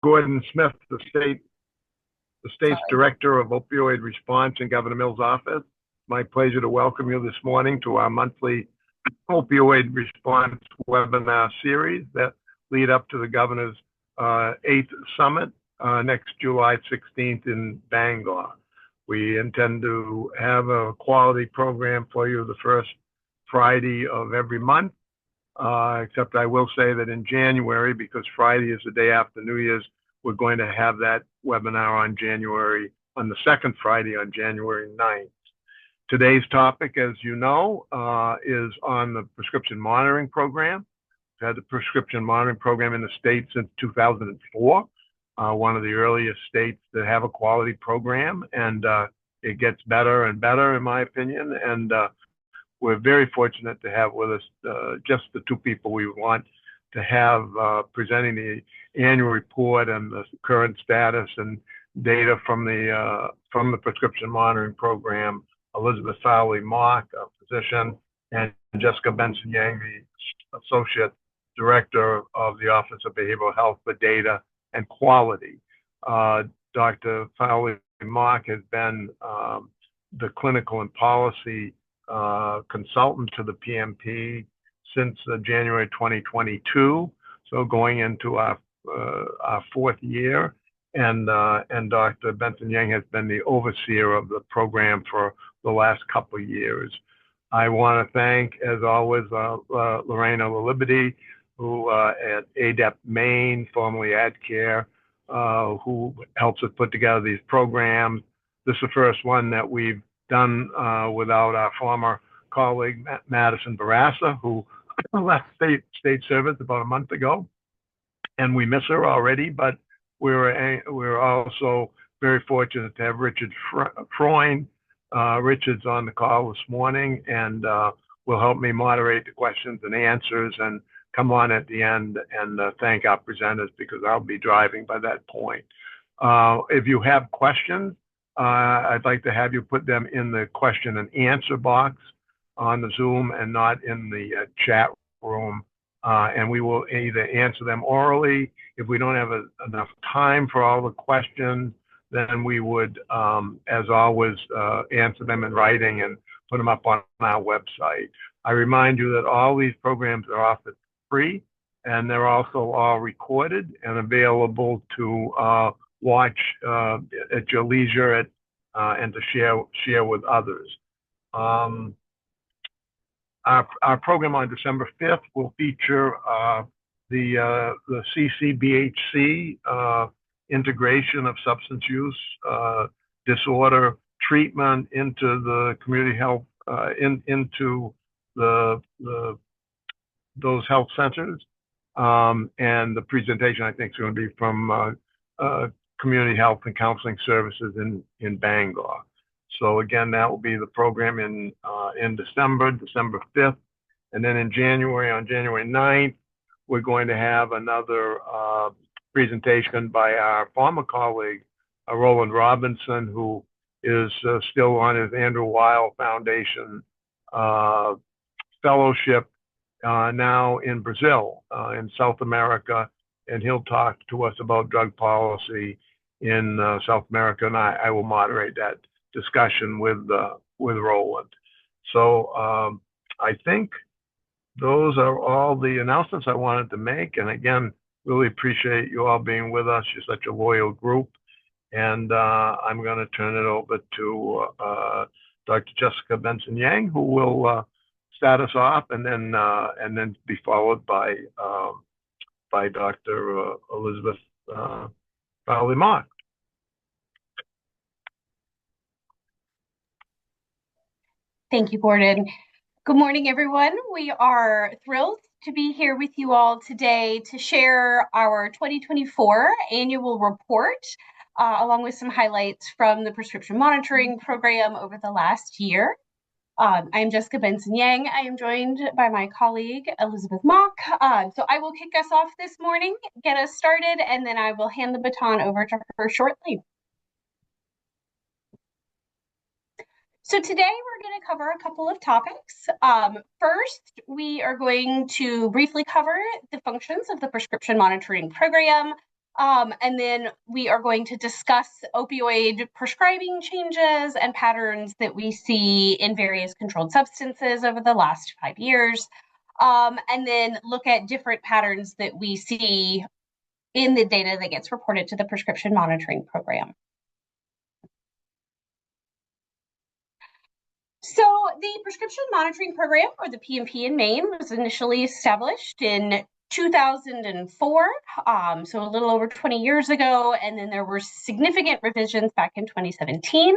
Gordon Smith, the state's Director of Opioid Response in Governor Mills' office. My pleasure to welcome you this morning to our monthly opioid response webinar series that lead up to the governor's 8th summit next July 16th in Bangor. We intend to have a quality program for you the first Friday of every month, except I will say that in January, because Friday is the day after New Year's, we're going to have that webinar on the second Friday on January 9th. Today's topic, as you know, is on the prescription monitoring program. We've had the prescription monitoring program in the state since 2004, one of the earliest states that have a quality program, and it gets better and better, in my opinion. And we're very fortunate to have with us just the two people we want to have presenting the annual report and the current status and data from the prescription monitoring program. Elisabeth Fowlie Mock, a physician, and Jessica Benson-Yang, the Associate Director of the Office of Behavioral Health for Data and Quality. Dr. Fowlie Mock has been the clinical and policy consultant to the PMP since January 2022, so going into our fourth year. And Dr. Benson-Yang has been the overseer of the program for the last couple of years. I want to thank, as always, Lorena Liberty, who at ADEP Maine, formerly AdCare, who helps us put together these programs. This is the first one that we've done without our former colleague, Madison Barassa, who left state service about a month ago. And we miss her already, but we're also very fortunate to have Richard Freund. Richard's on the call this morning and will help me moderate the questions and answers and come on at the end and thank our presenters, because I'll be driving by that point. If you have questions, I'd like to have you put them in the question and answer box on the Zoom and not in the chat room. And we will either answer them orally. If we don't have enough time for all the questions, then we would, as always, answer them in writing and put them up on our website. I remind you that all these programs are offered free, and they're also all recorded and available to watch at your leisure and to share with others. Our program on December 5th will feature the CCBHC integration of substance use disorder treatment into the community health, into those health centers. And the presentation, I think, is going to be from Community Health and Counseling Services in Bangor. So again, that will be the program in December 5th. And then in January, on January 9th, we're going to have another presentation by our former colleague, Roland Robinson, who is still on his Andrew Weil Foundation fellowship now in Brazil, in South America. And he'll talk to us about drug policy in South America, and I will moderate that discussion with Roland. So I think those are all the announcements I wanted to make. And again, really appreciate you all being with us. You're such a loyal group. And I'm going to turn it over to Dr. Jessica Benson-Yang, who will start us off, and then be followed by Dr. Elisabeth Fowlie Mock. Thank you, Gordon. Good morning, everyone. We are thrilled to be here with you all today to share our 2024 annual report, along with some highlights from the prescription monitoring program over the last year. I'm Jessica Benson-Yang. I am joined by my colleague, Elisabeth Mock. So I will kick us off this morning, get us started, and then I will hand the baton over to her shortly. So today we're going to cover a couple of topics. First, we are going to briefly cover the functions of the prescription monitoring program, And then we are going to discuss opioid prescribing changes and patterns that we see in various controlled substances over the last 5 years. And then look at different patterns that we see in the data that gets reported to the prescription monitoring program. So the prescription monitoring program, or the PMP in Maine, was initially established in 2004, so a little over 20 years ago, and then there were significant revisions back in 2017.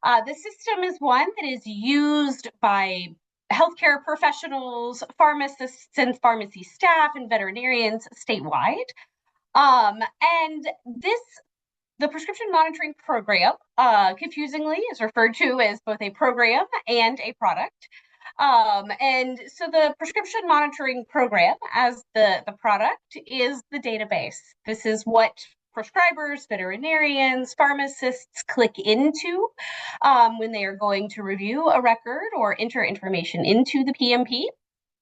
The system is one that is used by healthcare professionals, pharmacists and pharmacy staff, and veterinarians statewide. And the prescription monitoring program, confusingly, is referred to as both a program and a product. And so the prescription monitoring program, as the product, is the database. This is what prescribers, veterinarians, pharmacists click into when they are going to review a record or enter information into the PMP.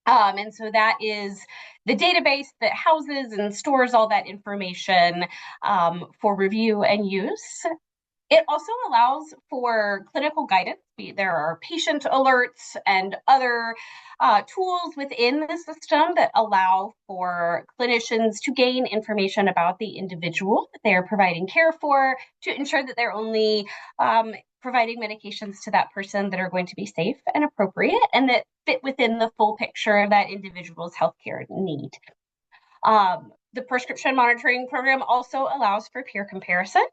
And so that is the database that houses and stores all that information for review and use. It also allows for clinical guidance. There are patient alerts and other tools within the system that allow for clinicians to gain information about the individual that they are providing care for, to ensure that they're only providing medications to that person that are going to be safe and appropriate and that fit within the full picture of that individual's healthcare need. The prescription monitoring program also allows for peer comparison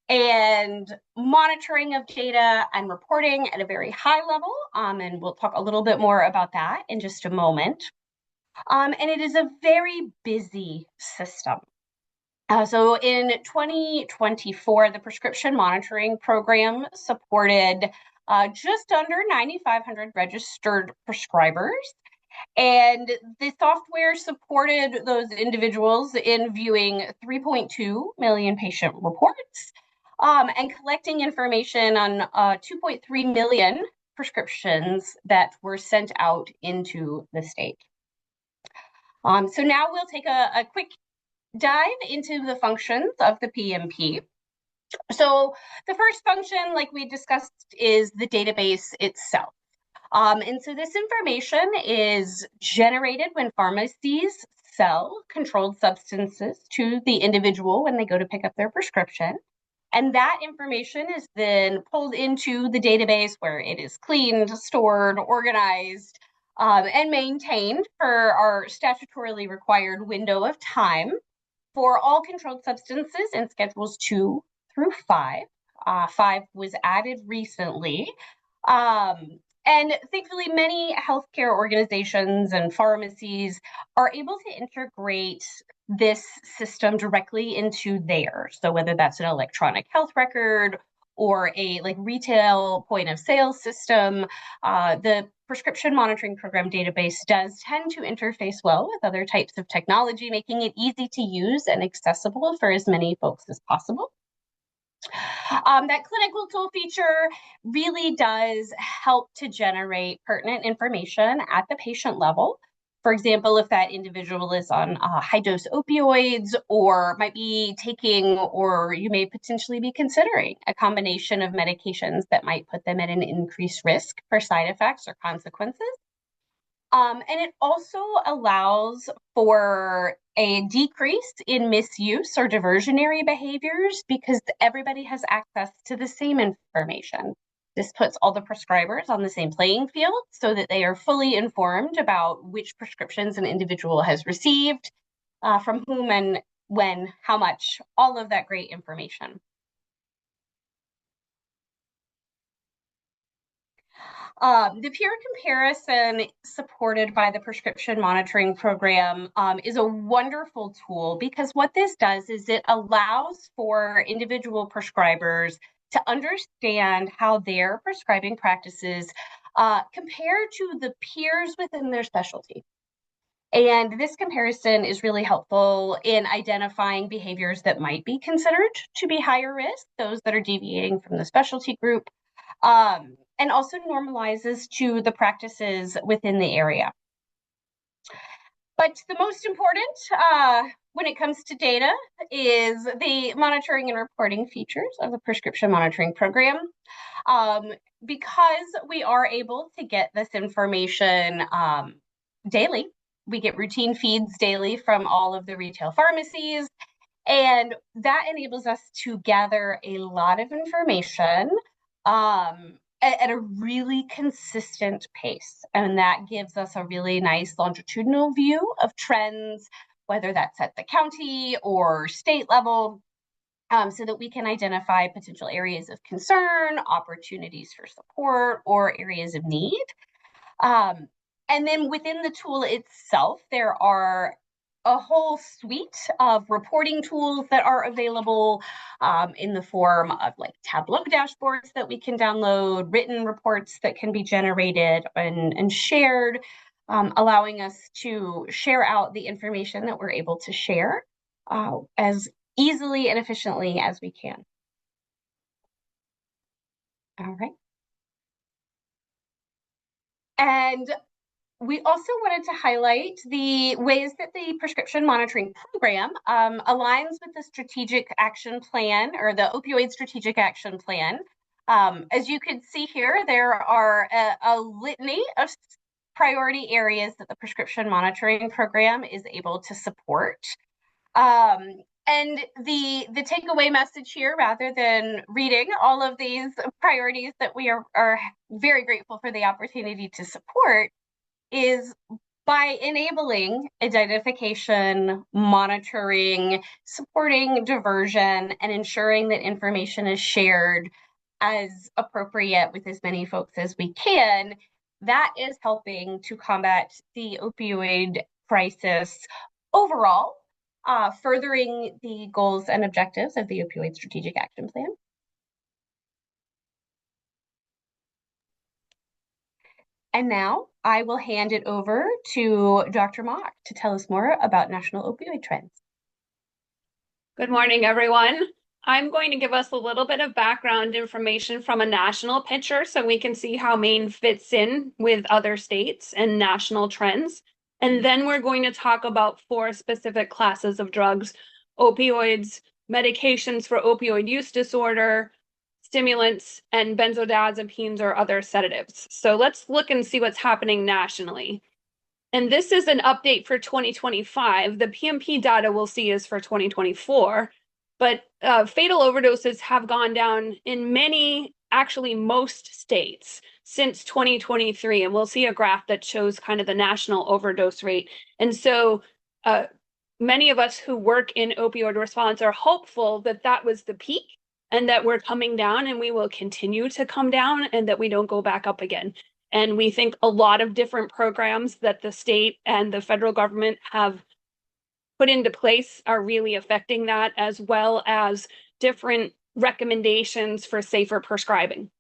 and monitoring of data and reporting at a very high level. And we'll talk a little bit more about that in just a moment. And it is a very busy system. So in 2024, the prescription monitoring program supported just under 9,500 registered prescribers. And the software supported those individuals in viewing 3.2 million patient reports and collecting information on 2.3 million prescriptions that were sent out into the state. So now we'll take a quick dive into the functions of the PMP. So the first function, like we discussed, is the database itself. And so this information is generated when pharmacies sell controlled substances to the individual when they go to pick up their prescription. And that information is then pulled into the database where it is cleaned, stored, organized, and maintained for our statutorily required window of time for all controlled substances in Schedules 2 through 5. 5 was added recently. And thankfully, many healthcare organizations and pharmacies are able to integrate this system directly into theirs. So whether that's an electronic health record or a retail point of sale system, the prescription monitoring program database does tend to interface well with other types of technology, making it easy to use and accessible for as many folks as possible. That clinical tool feature really does help to generate pertinent information at the patient level. For example, if that individual is on high-dose opioids or might be taking, or you may potentially be considering, a combination of medications that might put them at an increased risk for side effects or consequences. And it also allows for a decrease in misuse or diversionary behaviors because everybody has access to the same information. This puts all the prescribers on the same playing field so that they are fully informed about which prescriptions an individual has received, from whom and when, how much, all of that great information. The peer comparison supported by the prescription monitoring program is a wonderful tool because what this does is it allows for individual prescribers to understand how their prescribing practices compare to the peers within their specialty. And this comparison is really helpful in identifying behaviors that might be considered to be higher risk, those that are deviating from the specialty group, and also normalizes to the practices within the area. But the most important when it comes to data is the monitoring and reporting features of the prescription monitoring program. Because we are able to get this information daily, we get routine feeds daily from all of the retail pharmacies, and that enables us to gather a lot of information at a really consistent pace. And that gives us a really nice longitudinal view of trends, whether that's at the county or state level, so that we can identify potential areas of concern, opportunities for support, or areas of need. And then within the tool itself, there are a whole suite of reporting tools that are available in the form of like Tableau dashboards that we can download, written reports that can be generated and shared, allowing us to share out the information that we're able to share as easily and efficiently as we can. All right. And we also wanted to highlight the ways that the prescription monitoring program aligns with the strategic action plan, or the opioid strategic action plan. As you can see here, there are a litany of priority areas that the prescription monitoring program is able to support. And the takeaway message here, rather than reading all of these priorities that we are very grateful for the opportunity to support, is by enabling identification, monitoring, supporting diversion, and ensuring that information is shared as appropriate with as many folks as we can, that is helping to combat the opioid crisis overall, furthering the goals and objectives of the Opioid Strategic Action Plan. And now I will hand it over to Dr. Mock to tell us more about national opioid trends. Good morning, everyone. I'm going to give us a little bit of background information from a national picture so we can see how Maine fits in with other states and national trends. And then we're going to talk about 4 specific classes of drugs: opioids, medications for opioid use disorder, stimulants, and benzodiazepines or other sedatives. So let's look and see what's happening nationally. And this is an update for 2025. The PMP data we'll see is for 2024, but fatal overdoses have gone down in many, actually most states since 2023. And we'll see a graph that shows kind of the national overdose rate. And so many of us who work in opioid response are hopeful that that was the peak and that we're coming down and we will continue to come down and that we don't go back up again. And we think a lot of different programs that the state and the federal government have put into place are really affecting that, as well as different recommendations for safer prescribing.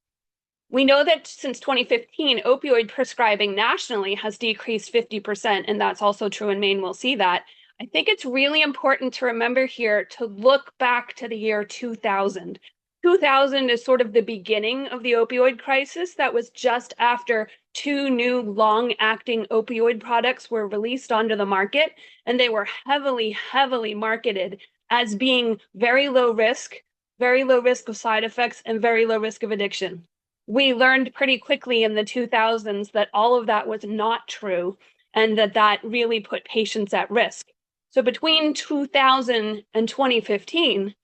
We know that since 2015, opioid prescribing nationally has decreased 50%, and that's also true in Maine. We'll see that. I think it's really important to remember here to look back to the year 2000. 2000 is sort of the beginning of the opioid crisis. That was just after 2 new long-acting opioid products were released onto the market, and they were heavily, heavily marketed as being very low risk of side effects, and very low risk of addiction. We learned pretty quickly in the 2000s that all of that was not true, and that really put patients at risk. So between 2000 and 2013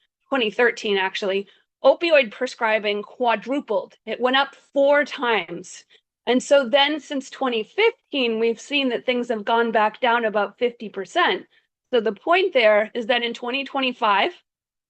actually, opioid prescribing quadrupled. It went up 4 times. And so then since 2015, we've seen that things have gone back down about 50%. So the point there is that in 2025,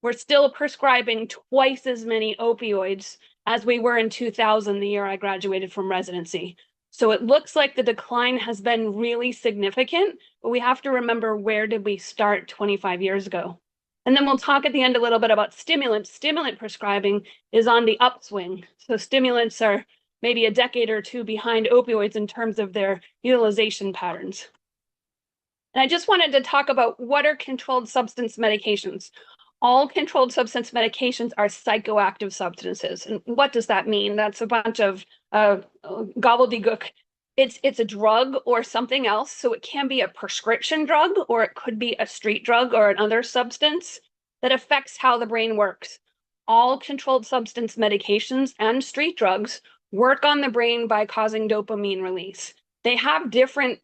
we're still prescribing twice as many opioids as we were in 2000, the year I graduated from residency. So it looks like the decline has been really significant, but we have to remember, where did we start 25 years ago? And then we'll talk at the end a little bit about stimulants. Stimulant prescribing is on the upswing. So stimulants are maybe a decade or 2 behind opioids in terms of their utilization patterns. And I just wanted to talk about what are controlled substance medications. All controlled substance medications are psychoactive substances. And what does that mean? That's a bunch of gobbledygook it's a drug or something else. So it can be a prescription drug, or it could be a street drug or another substance that affects how the brain works. All controlled substance medications and street drugs work on the brain by causing dopamine release. They have different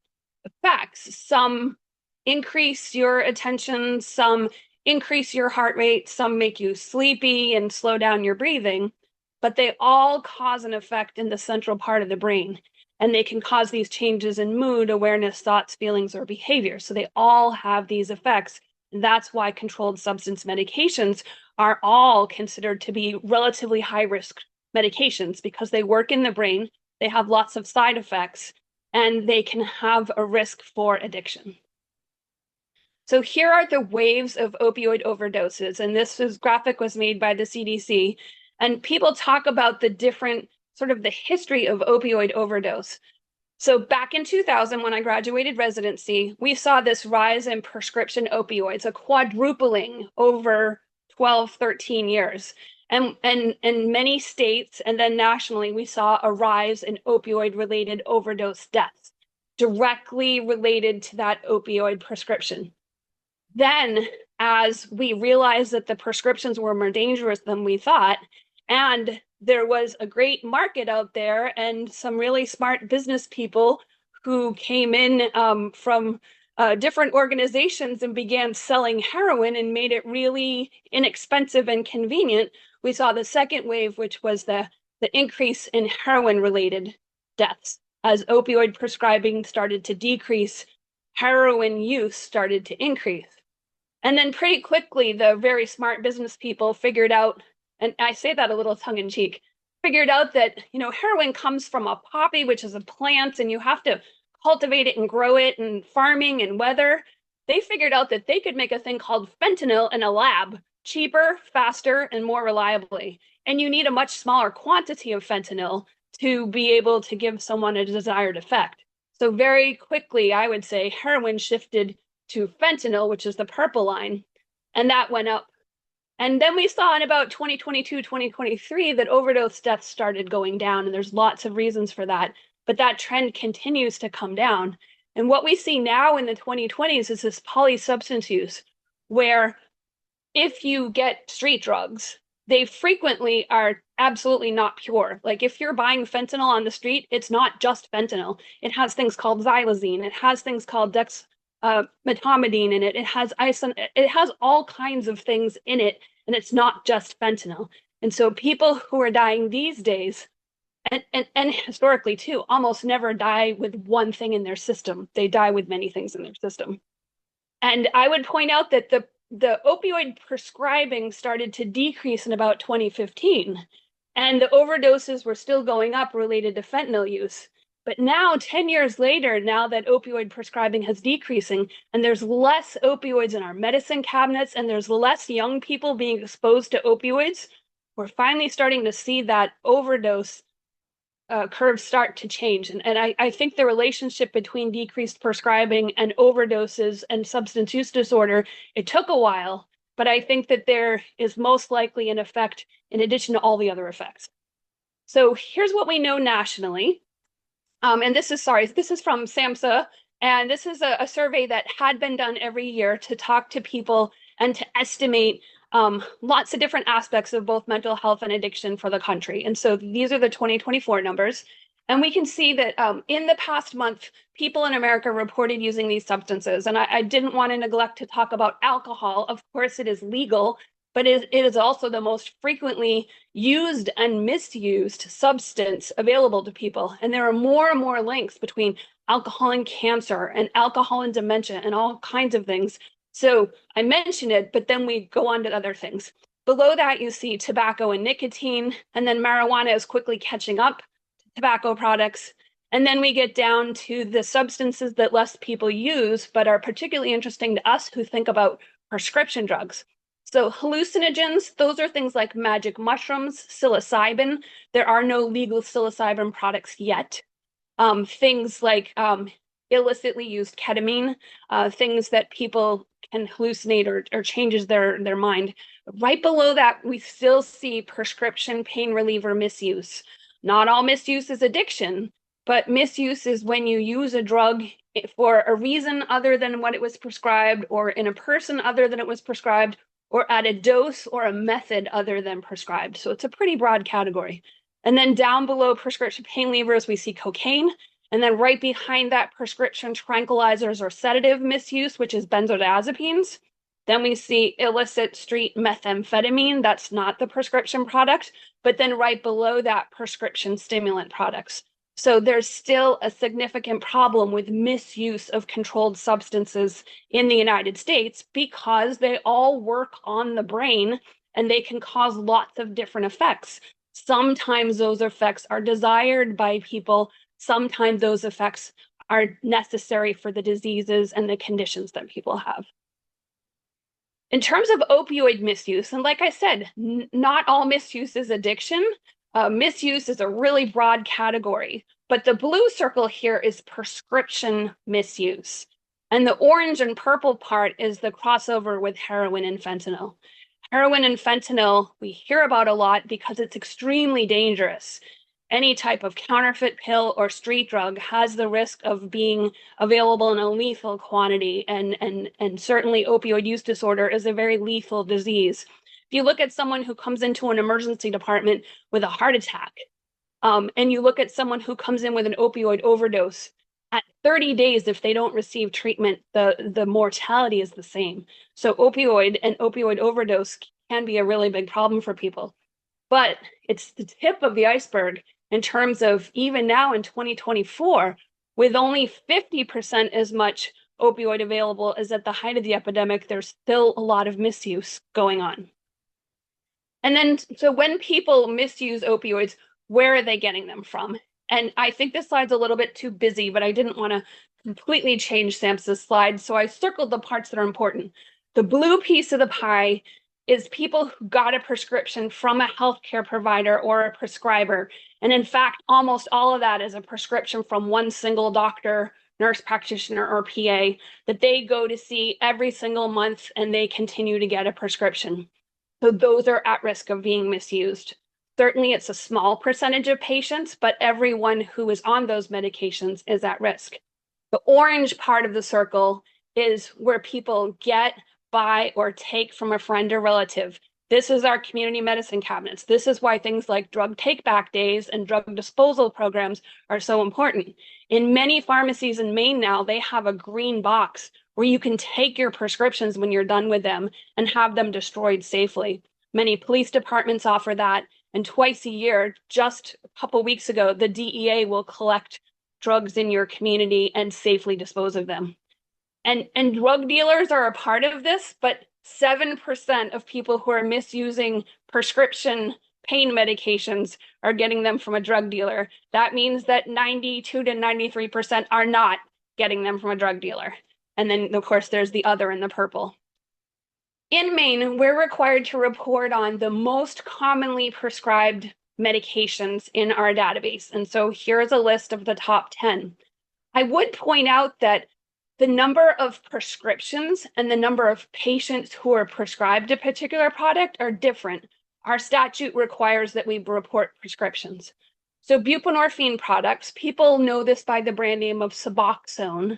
effects. Some increase your attention, some increase your heart rate, some make you sleepy and slow down your breathing, but they all cause an effect in the central part of the brain. And they can cause these changes in mood, awareness, thoughts, feelings, or behavior. So they all have these effects. And that's why controlled substance medications are all considered to be relatively high risk medications, because they work in the brain, they have lots of side effects, and they can have a risk for addiction. So here are the waves of opioid overdoses. And this graphic was made by the CDC. And people talk about the different sort of the history of opioid overdose. So back in 2000, when I graduated residency, we saw this rise in prescription opioids, a quadrupling over 12, 13 years. And in many states, and then nationally, we saw a rise in opioid-related overdose deaths, directly related to that opioid prescription. Then, as we realized that the prescriptions were more dangerous than we thought, and there was a great market out there and some really smart business people who came in from different organizations and began selling heroin and made it really inexpensive and convenient, we saw the second wave, which was the increase in heroin-related deaths. As opioid prescribing started to decrease, heroin use started to increase. And then pretty quickly, the very smart business people figured out, and I say that a little tongue-in-cheek, figured out that, heroin comes from a poppy, which is a plant, and you have to cultivate it and grow it, and farming and weather. They figured out that they could make a thing called fentanyl in a lab, cheaper, faster, and more reliably. And you need a much smaller quantity of fentanyl to be able to give someone a desired effect. So very quickly, I would say, heroin shifted to fentanyl, which is the purple line, and that went up. And then we saw in about 2022, 2023 that overdose deaths started going down, and there's lots of reasons for that, but that trend continues to come down. And what we see now in the 2020s is this polysubstance use, where if you get street drugs, they frequently are absolutely not pure. Like if you're buying fentanyl on the street, it's not just fentanyl. It has things called xylazine. It has things called metamidine in it. It has all kinds of things in it, and it's not just fentanyl. And so people who are dying these days, and historically too, almost never die with one thing in their system. They die with many things in their system. And I would point out that the opioid prescribing started to decrease in about 2015, and the overdoses were still going up related to fentanyl use. But now, 10 years later, now that opioid prescribing has decreasing, and there's less opioids in our medicine cabinets, and there's less young people being exposed to opioids, we're finally starting to see that overdose curve start to change. And I think the relationship between decreased prescribing and overdoses and substance use disorder, it took a while, but I think that there is most likely an effect in addition to all the other effects. So here's what we know nationally. And this is from SAMHSA, and this is a survey that had been done every year to talk to people and to estimate lots of different aspects of both mental health and addiction for the country. And so these are the 2024 numbers. And we can see that in the past month, people in America reported using these substances. And I didn't want to neglect to talk about alcohol. Of course, it is legal, but it is also the most frequently used and misused substance available to people. And there are more and more links between alcohol and cancer and alcohol and dementia and all kinds of things. So I mention it, but then we go on to other things. Below that, you see tobacco and nicotine, and then marijuana is quickly catching up to tobacco products. And then we get down to the substances that less people use, but are particularly interesting to us who think about prescription drugs. So hallucinogens, those are things like magic mushrooms, psilocybin. There are no legal psilocybin products yet. Things like illicitly used ketamine, things that people can hallucinate or changes their mind. Right below that, we still see prescription pain reliever misuse. Not all misuse is addiction, but misuse is when you use a drug for a reason other than what it was prescribed, or in a person other than it was prescribed, or at a dose or a method other than prescribed. So it's a pretty broad category. And then down below prescription pain relievers, we see cocaine. And then right behind that, prescription tranquilizers or sedative misuse, which is benzodiazepines. Then we see illicit street methamphetamine. That's not the prescription product. But then right below that, prescription stimulant products. So there's still a significant problem with misuse of controlled substances in the United States because they all work on the brain and they can cause lots of different effects. Sometimes those effects are desired by people. Sometimes those effects are necessary for the diseases and the conditions that people have. In terms of opioid misuse, and like I said, not all misuse is addiction. Misuse is a really broad category, but the blue circle here is prescription misuse. And the orange and purple part is the crossover with heroin and fentanyl. Heroin and fentanyl, we hear about a lot because it's extremely dangerous. Any type of counterfeit pill or street drug has the risk of being available in a lethal quantity, and certainly opioid use disorder is a very lethal disease. If you look at someone who comes into an emergency department with a heart attack, and you look at someone who comes in with an opioid overdose, at 30 days, if they don't receive treatment, the mortality is the same. So opioid and opioid overdose can be a really big problem for people. But it's the tip of the iceberg in terms of even now in 2024, with only 50% as much opioid available as at the height of the epidemic, there's still a lot of misuse going on. And then, so when people misuse opioids, where are they getting them from? And I think this slide's a little bit too busy, but I didn't want to completely change Sam's slide, so I circled the parts that are important. The blue piece of the pie is people who got a prescription from a healthcare provider or a prescriber. And in fact, almost all of that is a prescription from one single doctor, nurse practitioner, or PA that they go to see every single month, and they continue to get a prescription. So those are at risk of being misused. Certainly it's a small percentage of patients, but everyone who is on those medications is at risk. The orange part of the circle is where people get, buy, or take from a friend or relative. This is our community medicine cabinets. This is why things like drug take-back days and drug disposal programs are so important. In many pharmacies in Maine now, they have a green box where you can take your prescriptions when you're done with them and have them destroyed safely. Many police departments offer that, and twice a year, just a couple weeks ago, the DEA will collect drugs in your community and safely dispose of them. And drug dealers are a part of this, but 7% of people who are misusing prescription pain medications are getting them from a drug dealer. That means that 92 to 93% are not getting them from a drug dealer. And then, of course, there's the other in the purple. In Maine, we're required to report on the most commonly prescribed medications in our database. And so here's a list of the top 10. I would point out that the number of prescriptions and the number of patients who are prescribed a particular product are different. Our statute requires that we report prescriptions. So buprenorphine products, people know this by the brand name of Suboxone.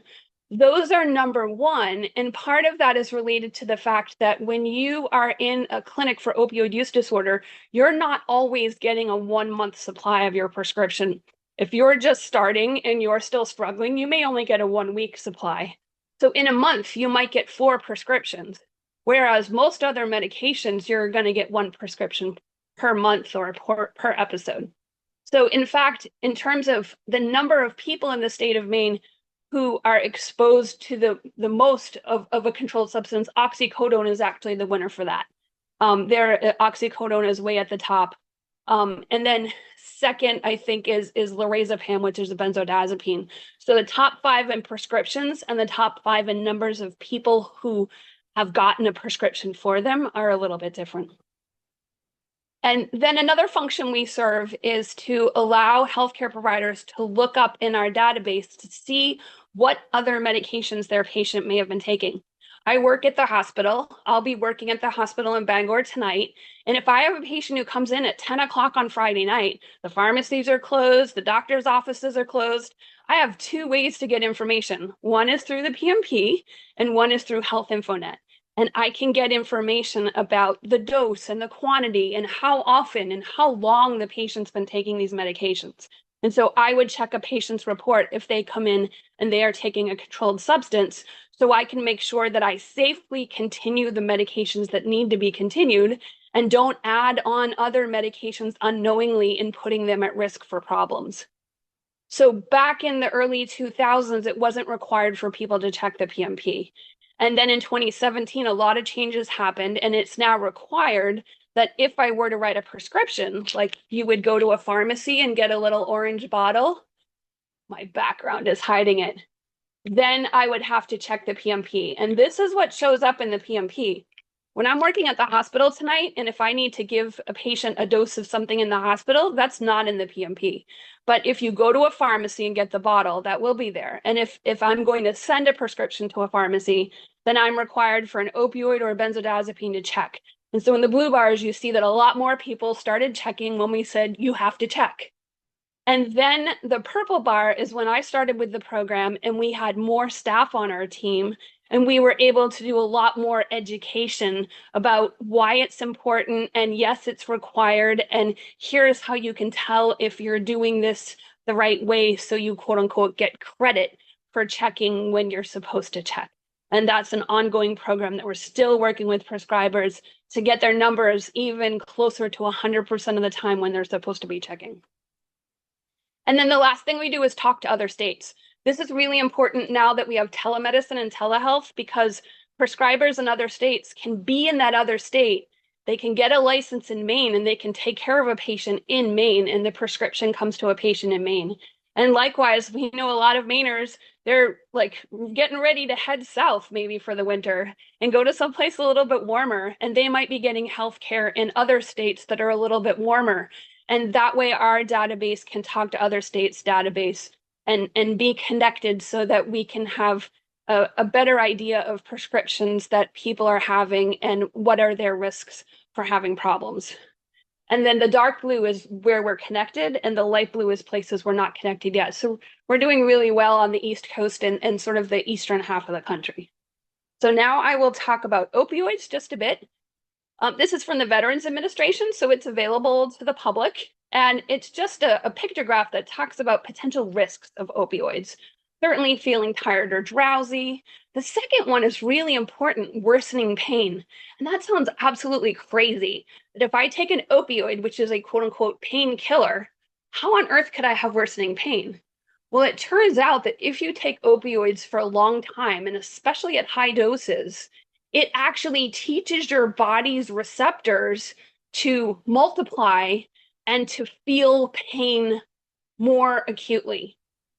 Those are number one, and part of that is related to the fact that when you are in a clinic for opioid use disorder, you're not always getting a 1-month supply of your prescription. If you're just starting and you're still struggling, you may only get a 1-week supply. So in a month, you might get 4 prescriptions, whereas most other medications, you're going to get 1 prescription per month or per episode. So in fact, in terms of the number of people in the state of Maine who are exposed to the most of a controlled substance, oxycodone is actually the winner for that. Oxycodone is way at the top. And then second, I think, is lorazepam, which is a benzodiazepine. So the top 5 in prescriptions and the top 5 in numbers of people who have gotten a prescription for them are a little bit different. And then another function we serve is to allow healthcare providers to look up in our database to see what other medications their patient may have been taking. I work at the hospital. I'll be working at the hospital in Bangor tonight. And if I have a patient who comes in at 10 o'clock on Friday night, the pharmacies are closed, the doctor's offices are closed. I have two ways to get information. One is through the PMP and one is through Health InfoNet. And I can get information about the dose and the quantity and how often and how long the patient's been taking these medications. And so I would check a patient's report if they come in and they are taking a controlled substance, so I can make sure that I safely continue the medications that need to be continued and don't add on other medications unknowingly and putting them at risk for problems. So back in the early 2000s, it wasn't required for people to check the PMP. And then in 2017, a lot of changes happened, and it's now required that if I were to write a prescription, like you would go to a pharmacy and get a little orange bottle, my background is hiding it, then I would have to check the PMP. And this is what shows up in the PMP. When I'm working at the hospital tonight, and if I need to give a patient a dose of something in the hospital, that's not in the PMP. But if you go to a pharmacy and get the bottle, that will be there. And if I'm going to send a prescription to a pharmacy, then I'm required for an opioid or a benzodiazepine to check. And so in the blue bars, you see that a lot more people started checking when we said, you have to check. And then the purple bar is when I started with the program and we had more staff on our team and we were able to do a lot more education about why it's important. And yes, it's required. And here's how you can tell if you're doing this the right way, so you quote unquote get credit for checking when you're supposed to check. And that's an ongoing program that we're still working with prescribers to get their numbers even closer to 100% of the time when they're supposed to be checking. And then the last thing we do is talk to other states. This is really important now that we have telemedicine and telehealth, because prescribers in other states can be in that other state. They can get a license in Maine and they can take care of a patient in Maine, and the prescription comes to a patient in Maine. And likewise, we know a lot of Mainers, they're like getting ready to head south maybe for the winter and go to someplace a little bit warmer, and they might be getting healthcare in other states that are a little bit warmer. And that way our database can talk to other states' database and be connected so that we can have a better idea of prescriptions that people are having and what are their risks for having problems. And then the dark blue is where we're connected, and the light blue is places we're not connected yet. So we're doing really well on the East Coast and sort of the eastern half of the country. So now I will talk about opioids just a bit. This is from the Veterans Administration, so it's available to the public. And it's just a pictograph that talks about potential risks of opioids. Certainly feeling tired or drowsy. The second one is really important, worsening pain. And that sounds absolutely crazy. That if I take an opioid, which is a quote unquote painkiller, how on earth could I have worsening pain? Well, it turns out that if you take opioids for a long time, and especially at high doses, it actually teaches your body's receptors to multiply and to feel pain more acutely.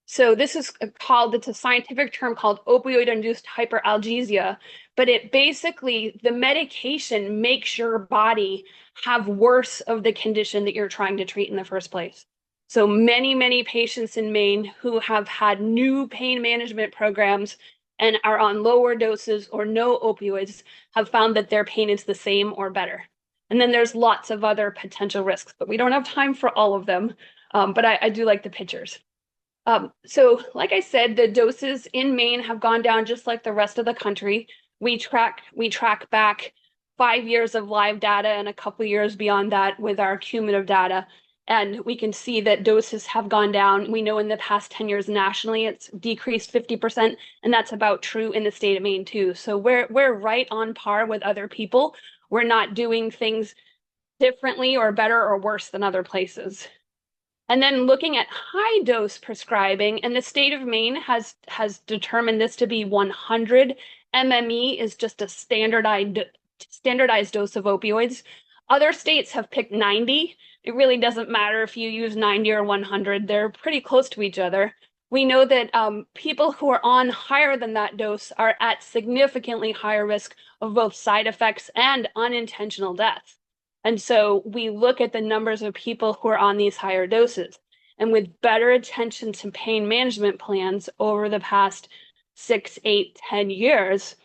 So this is it's a scientific term called opioid-induced hyperalgesia, but it basically, the medication makes your body have worse of the condition that you're trying to treat in the first place. So many patients in Maine who have had new pain management programs and are on lower doses or no opioids have found that their pain is the same or better. And then there's lots of other potential risks, but we don't have time for all of them. But I do like the pictures. So like I said, the doses in Maine have gone down just like the rest of the country. We track back 5 years of live data and a couple years beyond that with our cumulative data. And we can see that doses have gone down. We know in the past 10 years nationally, it's decreased 50%, and that's about true in the state of Maine too. So we're right on par with other people. We're not doing things differently or better or worse than other places. And then looking at high dose prescribing, and the state of Maine has determined this to be 100 MME is just a standardized dose of opioids. Other states have picked 90. It really doesn't matter if you use 90 or 100. They're pretty close to each other. We know that people who are on higher than that dose are at significantly higher risk of both side effects and unintentional death. And so we look at the numbers of people who are on these higher doses. And with better attention to pain management plans over the past 6, 8, 10 years,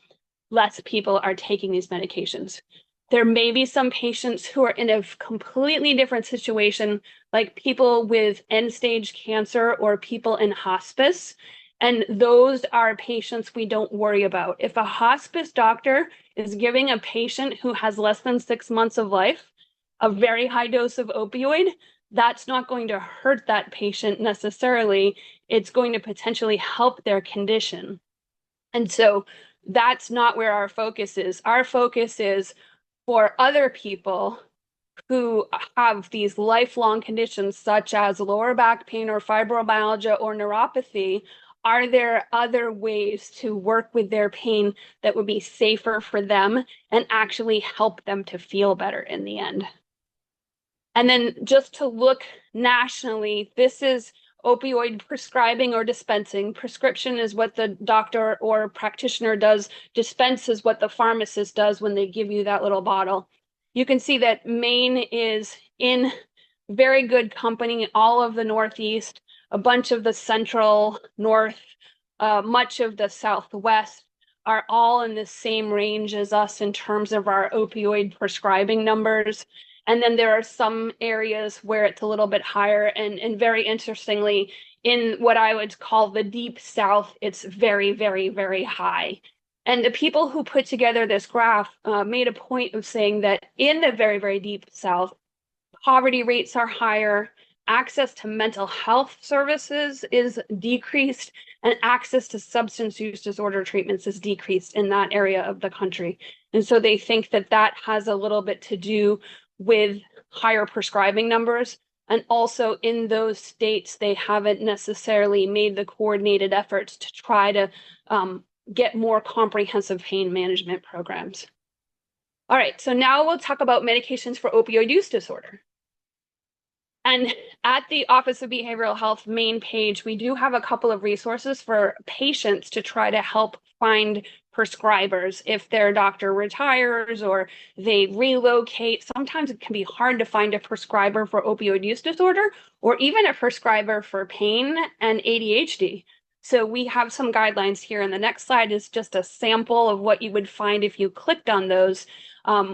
less people are taking these medications. There may be some patients who are in a completely different situation, like people with end-stage cancer or people in hospice. And those are patients we don't worry about. If a hospice doctor is giving a patient who has less than 6 months of life a very high dose of opioid, that's not going to hurt that patient necessarily. It's going to potentially help their condition. And so that's not where our focus is. Our focus is for other people who have these lifelong conditions such as lower back pain or fibromyalgia or neuropathy. Are there other ways to work with their pain that would be safer for them and actually help them to feel better in the end? And then just to look nationally, this is opioid prescribing or dispensing. Prescription is what the doctor or practitioner does. Dispense is what the pharmacist does when they give you that little bottle. You can see that Maine is in very good company. All of the Northeast, a bunch of the central north, much of the Southwest are all in the same range as us in terms of our opioid prescribing numbers. And then there are some areas where it's a little bit higher. And very interestingly, in what I would call the deep South, it's very, very, very high. And the people who put together this graph made a point of saying that in the very, very deep South, poverty rates are higher, access to mental health services is decreased, and access to substance use disorder treatments is decreased in that area of the country. And so they think that that has a little bit to do with higher prescribing numbers. And also in those states, they haven't necessarily made the coordinated efforts to try to get more comprehensive pain management programs. All right, so now we'll talk about medications for opioid use disorder. And at the Office of Behavioral Health main page, we do have a couple of resources for patients to try to help find prescribers if their doctor retires or they relocate. Sometimes it can be hard to find a prescriber for opioid use disorder or even a prescriber for pain and ADHD. So we have some guidelines here, and the next slide is just a sample of what you would find if you clicked on those.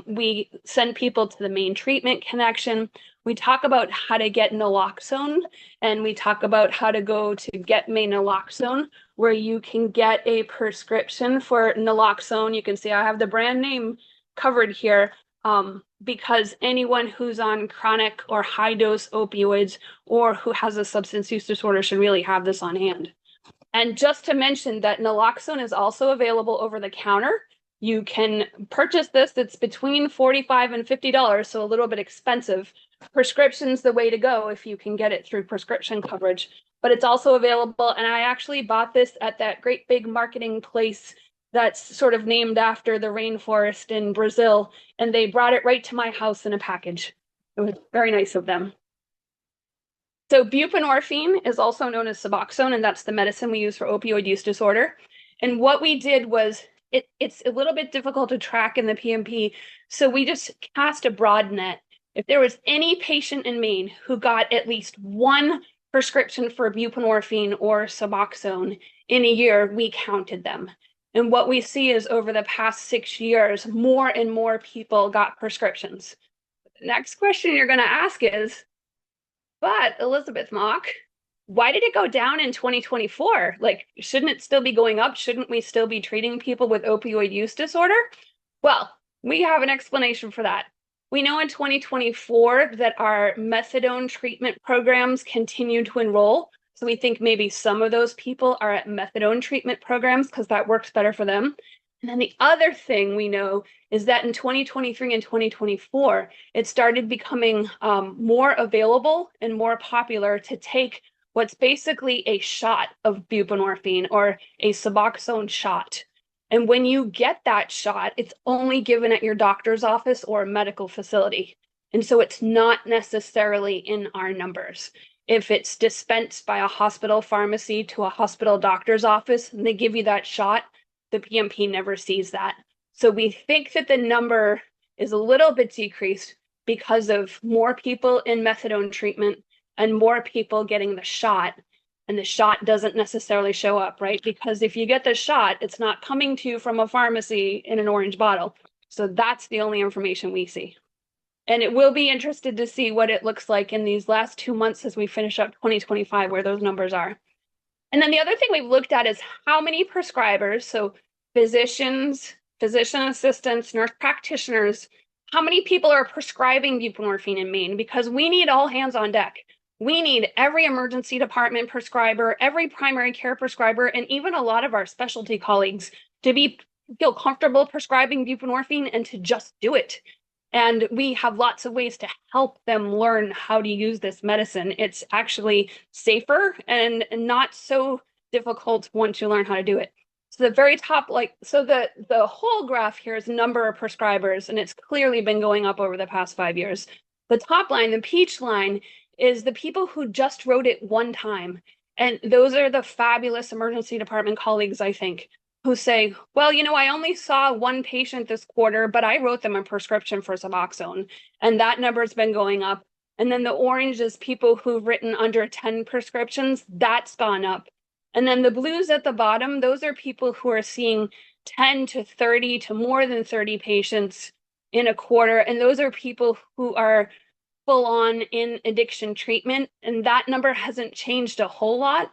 We send people to the main treatment connection. We talk about how to get naloxone, and we talk about how to go to Get Me Naloxone, where you can get a prescription for naloxone. You can see I have the brand name covered here because anyone who's on chronic or high dose opioids or who has a substance use disorder should really have this on hand. And just to mention that naloxone is also available over the counter. You can purchase this. It's between $45 and $50, so a little bit expensive. Prescription's the way to go if you can get it through prescription coverage. But it's also available, and I actually bought this at that great big marketing place that's sort of named after the rainforest in Brazil, and they brought it right to my house in a package. It was very nice of them. So buprenorphine is also known as Suboxone, and that's the medicine we use for opioid use disorder. And what we did was, it's a little bit difficult to track in the PMP, so we just cast a broad net. If there was any patient in Maine who got at least one prescription for buprenorphine or Suboxone in a year, we counted them. And what we see is over the past 6 years, more and more people got prescriptions. The next question you're going to ask is, but Elisabeth Mock, why did it go down in 2024? Like, shouldn't it still be going up? Shouldn't we still be treating people with opioid use disorder? Well, we have an explanation for that. We know in 2024 that our methadone treatment programs continue to enroll. So we think maybe some of those people are at methadone treatment programs because that works better for them. And then the other thing we know is that in 2023 and 2024, it started becoming more available and more popular to take what's basically a shot of buprenorphine or a Suboxone shot. And when you get that shot, it's only given at your doctor's office or a medical facility. And so it's not necessarily in our numbers. If it's dispensed by a hospital pharmacy to a hospital doctor's office and they give you that shot, the PMP never sees that. So we think that the number is a little bit decreased because of more people in methadone treatment and more people getting the shot. and the shot doesn't necessarily show up, right? Because if you get the shot, it's not coming to you from a pharmacy in an orange bottle. So that's the only information we see. And it will be interested to see what it looks like in these last 2 months as we finish up 2025, where those numbers are. And then the other thing we've looked at is how many prescribers, so physicians, physician assistants, nurse practitioners, how many people are prescribing buprenorphine in Maine? Because we need all hands on deck. We need every emergency department prescriber, every primary care prescriber, and even a lot of our specialty colleagues to feel comfortable prescribing buprenorphine and to just do it. And we have lots of ways to help them learn how to use this medicine. It's actually safer and not so difficult once you learn how to do it. So the very top, the whole graph here is number of prescribers, and it's clearly been going up over the past 5 years. The top line, the peach line, is the people who just wrote it one time. And those are the fabulous emergency department colleagues, I think, who say, well, I only saw one patient this quarter, but I wrote them a prescription for Suboxone. And that number has been going up. And then the orange is people who've written under 10 prescriptions. That's gone up. And then the blues at the bottom, those are people who are seeing 10 to 30 to more than 30 patients in a quarter. And those are people who are full on in addiction treatment. And that number hasn't changed a whole lot,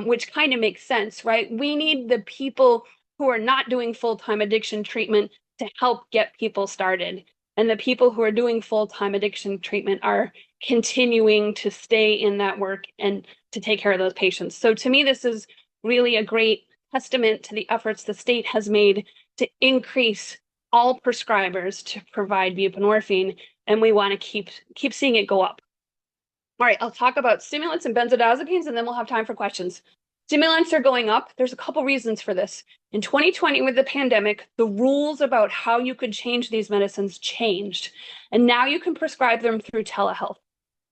which kind of makes sense, right? We need the people who are not doing full-time addiction treatment to help get people started. And the people who are doing full-time addiction treatment are continuing to stay in that work and to take care of those patients. So to me, this is really a great testament to the efforts the state has made to increase all prescribers to provide buprenorphine, and we want to keep seeing it go up. All right, I'll talk about stimulants and benzodiazepines, and then we'll have time for questions. Stimulants are going up. There's a couple reasons for this. In 2020, with the pandemic, the rules about how you could change these medicines changed, and now you can prescribe them through telehealth.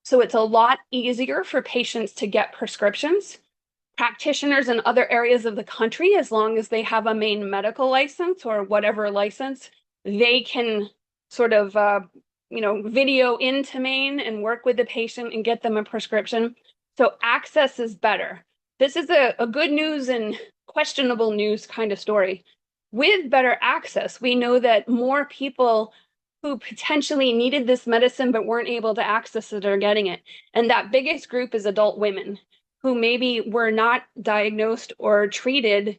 So it's a lot easier for patients to get prescriptions. Practitioners in other areas of the country, as long as they have a Maine medical license or whatever license, they can sort of video into Maine and work with the patient and get them a prescription. So access is better. This is a good news and questionable news kind of story. With better access, we know that more people who potentially needed this medicine but weren't able to access it are getting it. And that biggest group is adult women who maybe were not diagnosed or treated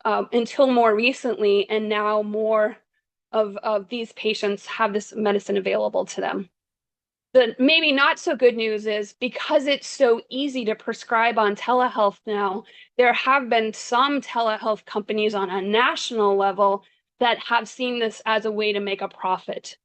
until more recently, and now more of these patients have this medicine available to them. The maybe not so good news is because it's so easy to prescribe on telehealth now, there have been some telehealth companies on a national level that have seen this as a way to make a profit.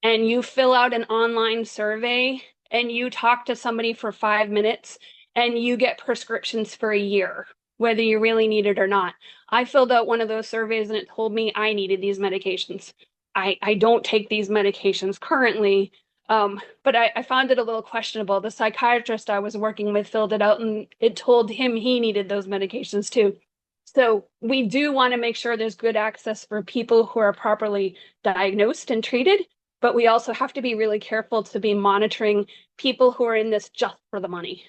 And you fill out an online survey and you talk to somebody for 5 minutes and you get prescriptions for a year, whether you really need it or not. I filled out one of those surveys and it told me I needed these medications. I don't take these medications currently, but I found it a little questionable. The psychiatrist I was working with filled it out and it told him he needed those medications too. So we do want to make sure there's good access for people who are properly diagnosed and treated, but we also have to be really careful to be monitoring people who are in this just for the money.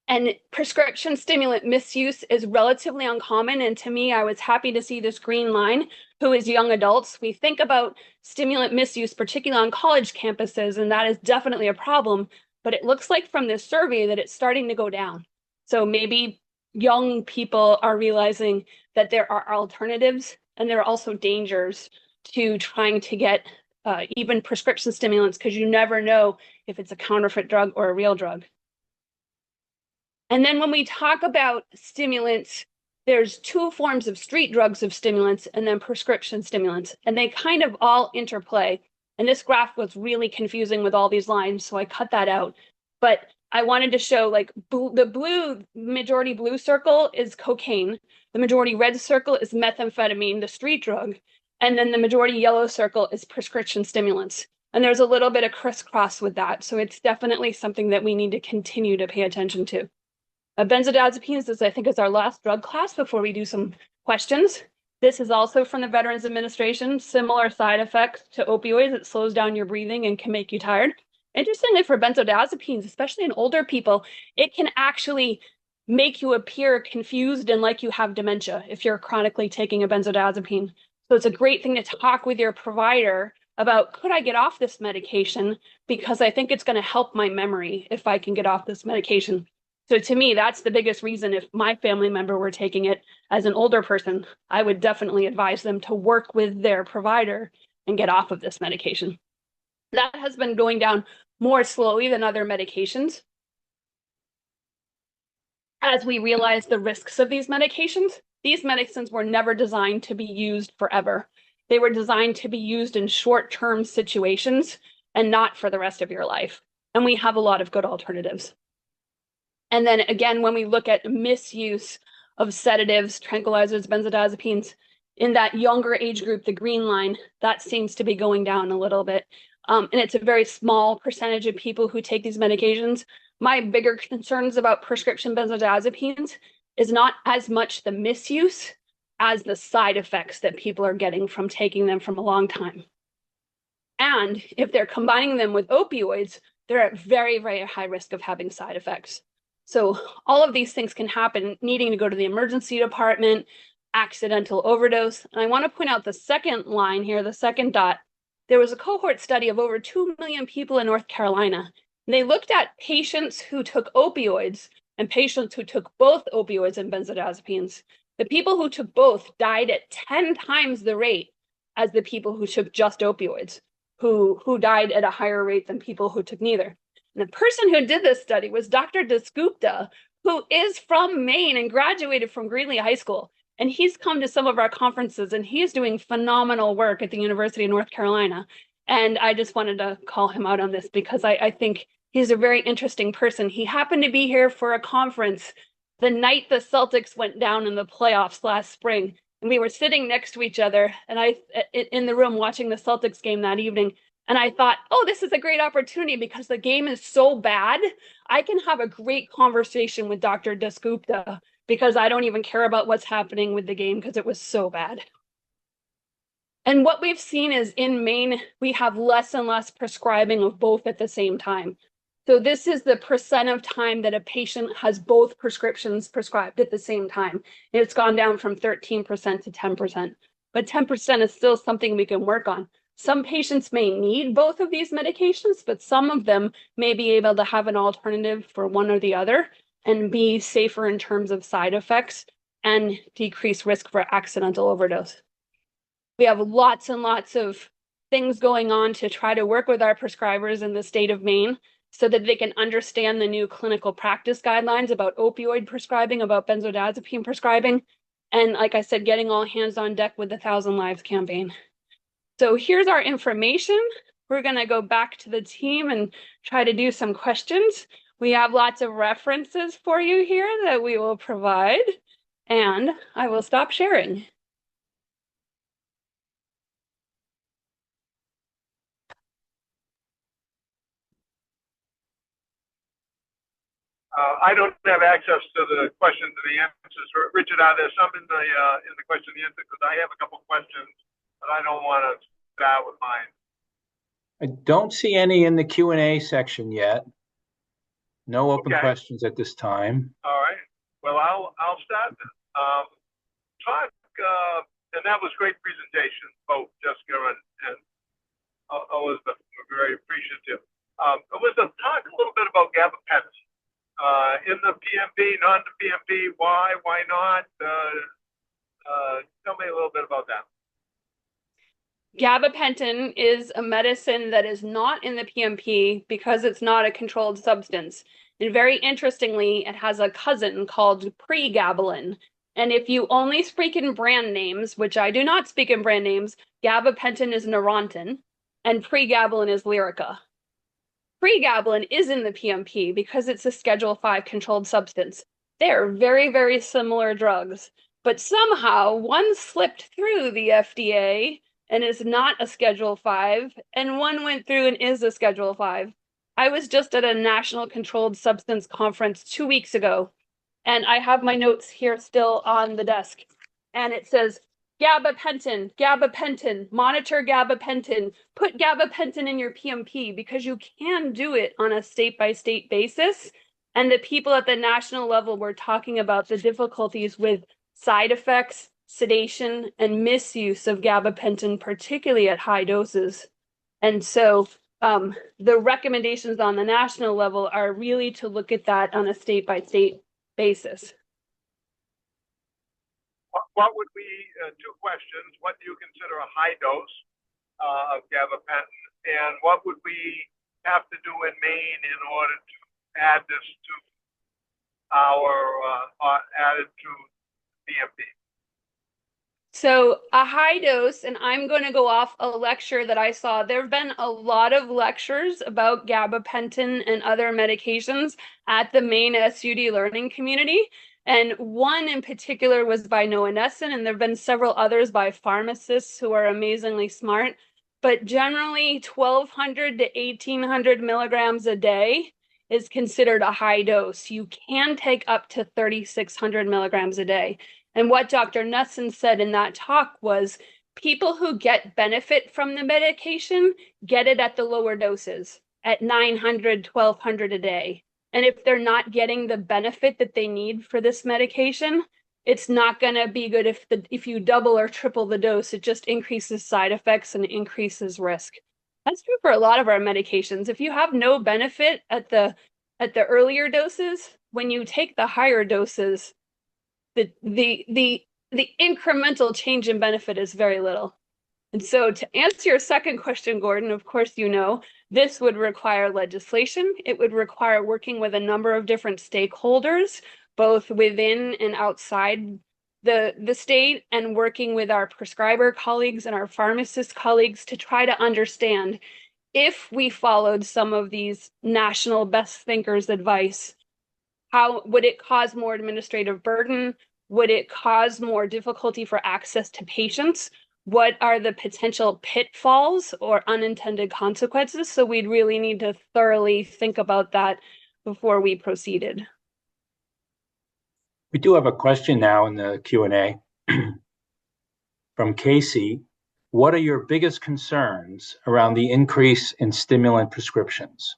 And prescription stimulant misuse is relatively uncommon. And to me, I was happy to see this green line, who is young adults. We think about stimulant misuse, particularly on college campuses, and that is definitely a problem. But it looks like from this survey that it's starting to go down. So maybe young people are realizing that there are alternatives and there are also dangers to trying to get even prescription stimulants, because you never know if it's a counterfeit drug or a real drug. And then when we talk about stimulants, there's two forms of street drugs of stimulants and then prescription stimulants, and they kind of all interplay. And this graph was really confusing with all these lines, so I cut that out. But I wanted to show the majority blue circle is cocaine, the majority red circle is methamphetamine, the street drug, and then the majority yellow circle is prescription stimulants. And there's a little bit of crisscross with that, so it's definitely something that we need to continue to pay attention to. Benzodiazepines, I think, is our last drug class before we do some questions. This is also from the Veterans Administration, similar side effects to opioids. It slows down your breathing and can make you tired. Interestingly, for benzodiazepines, especially in older people, it can actually make you appear confused and like you have dementia if you're chronically taking a benzodiazepine. So it's a great thing to talk with your provider about, could I get off this medication? Because I think it's going to help my memory if I can get off this medication. So to me, that's the biggest reason. If my family member were taking it as an older person, I would definitely advise them to work with their provider and get off of this medication. That has been going down more slowly than other medications, as we realize the risks of these medications. These medicines were never designed to be used forever. They were designed to be used in short-term situations and not for the rest of your life. And we have a lot of good alternatives. And then again, when we look at misuse of sedatives, tranquilizers, benzodiazepines, in that younger age group, the green line, that seems to be going down a little bit. And it's a very small percentage of people who take these medications. My bigger concerns about prescription benzodiazepines is not as much the misuse as the side effects that people are getting from taking them from a long time. And if they're combining them with opioids, they're at very, very high risk of having side effects. So all of these things can happen, needing to go to the emergency department, accidental overdose. And I want to point out the second line here, the second dot. There was a cohort study of over 2 million people in North Carolina. And they looked at patients who took opioids and patients who took both opioids and benzodiazepines. The people who took both died at 10 times the rate as the people who took just opioids, who died at a higher rate than people who took neither. And the person who did this study was Dr. Dasgupta, who is from Maine and graduated from Greeley High School. And he's come to some of our conferences, and he's doing phenomenal work at the University of North Carolina. And I just wanted to call him out on this because I think he's a very interesting person. He happened to be here for a conference the night the Celtics went down in the playoffs last spring. And we were sitting next to each other, and I in the room watching the Celtics game that evening. And I thought, oh, this is a great opportunity because the game is so bad. I can have a great conversation with Dr. Dasgupta because I don't even care about what's happening with the game because it was so bad. And what we've seen is in Maine, we have less and less prescribing of both at the same time. So this is the percent of time that a patient has both prescriptions prescribed at the same time. It's gone down from 13% to 10%, but 10% is still something we can work on. Some patients may need both of these medications, but some of them may be able to have an alternative for one or the other and be safer in terms of side effects and decrease risk for accidental overdose. We have lots and lots of things going on to try to work with our prescribers in the state of Maine so that they can understand the new clinical practice guidelines about opioid prescribing, about benzodiazepine prescribing, and like I said, getting all hands on deck with the 1,000 Lives campaign. So here's our information. We're going to go back to the team and try to do some questions. We have lots of references for you here that we will provide, and I will stop sharing. I don't have access to the questions and the answers. Richard, are there some in the question and answer? Because I have a couple questions, but I don't want to start with mine. I don't see any in the Q&A section yet. No open questions at this time. All right. Well, I'll start then. And that was great presentation, both Jessica and Elizabeth. We're very appreciative. Elizabeth, talk a little bit about gabapentin. In the PMP, not the PMP, why not? Tell me a little bit about that. Gabapentin is a medicine that is not in the PMP because it's not a controlled substance. And very interestingly, it has a cousin called pregabalin. And if you only speak in brand names, which I do not speak in brand names, gabapentin is Neurontin and pregabalin is Lyrica. Pregabalin is in the PMP because it's a Schedule 5 controlled substance. They're very, very similar drugs, but somehow one slipped through the FDA and is not a Schedule 5, and one went through and is a Schedule 5. I was just at a National Controlled Substance Conference 2 weeks ago, and I have my notes here still on the desk. And it says, gabapentin, monitor gabapentin, put gabapentin in your PMP, because you can do it on a state-by-state basis. And the people at the national level were talking about the difficulties with side effects, sedation, and misuse of gabapentin, particularly at high doses. And so the recommendations on the national level are really to look at that on a state-by-state basis. What would be, two questions, what do you consider a high dose of gabapentin, and what would we have to do in Maine in order to add this to add it to PMP? So a high dose, and I'm going to go off a lecture that I saw. There have been a lot of lectures about gabapentin and other medications at the Maine SUD learning community. And one in particular was by Noah Nesson, and there have been several others by pharmacists who are amazingly smart. But generally, 1,200 to 1,800 milligrams a day is considered a high dose. You can take up to 3,600 milligrams a day. And what Dr. Nesson said in that talk was people who get benefit from the medication get it at the lower doses, at 900, 1,200 a day. And if they're not getting the benefit that they need for this medication, it's not going to be good if you double or triple the dose. It just increases side effects and increases risk. That's true for a lot of our medications. If you have no benefit at the earlier doses, when you take the higher doses, the incremental change in benefit is very little. And so to answer your second question, Gordon, of course, this would require legislation. It would require working with a number of different stakeholders, both within and outside the state, and working with our prescriber colleagues and our pharmacist colleagues to try to understand, if we followed some of these national best thinkers' advice, how would it cause more administrative burden? Would it cause more difficulty for access to patients? What are the potential pitfalls or unintended consequences? So we'd really need to thoroughly think about that before we proceeded. We do have a question now in the Q&A from Casey. What are your biggest concerns around the increase in stimulant prescriptions?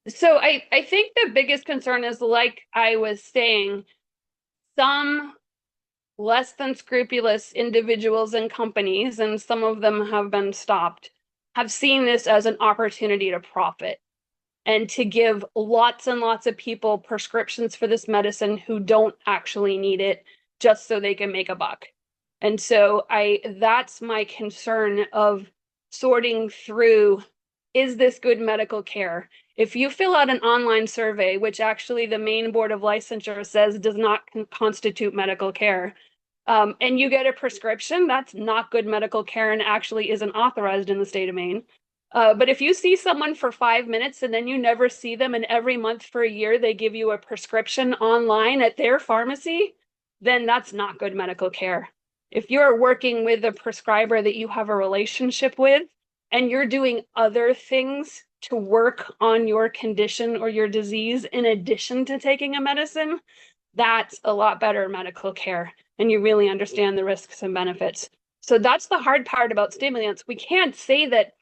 So I think the biggest concern is, like I was saying, some less than scrupulous individuals and companies, and some of them have been stopped, have seen this as an opportunity to profit and to give lots and lots of people prescriptions for this medicine who don't actually need it, just so they can make a buck. And so that's my concern of sorting through, is this good medical care? If you fill out an online survey, which actually the Maine Board of Licensure says does not constitute medical care, and you get a prescription, that's not good medical care and actually isn't authorized in the state of Maine. But if you see someone for 5 minutes and then you never see them, and every month for a year they give you a prescription online at their pharmacy, then that's not good medical care. If you're working with a prescriber that you have a relationship with, and you're doing other things to work on your condition or your disease in addition to taking a medicine, that's a lot better medical care, and you really understand the risks and benefits. So that's the hard part about stimulants. We can't say that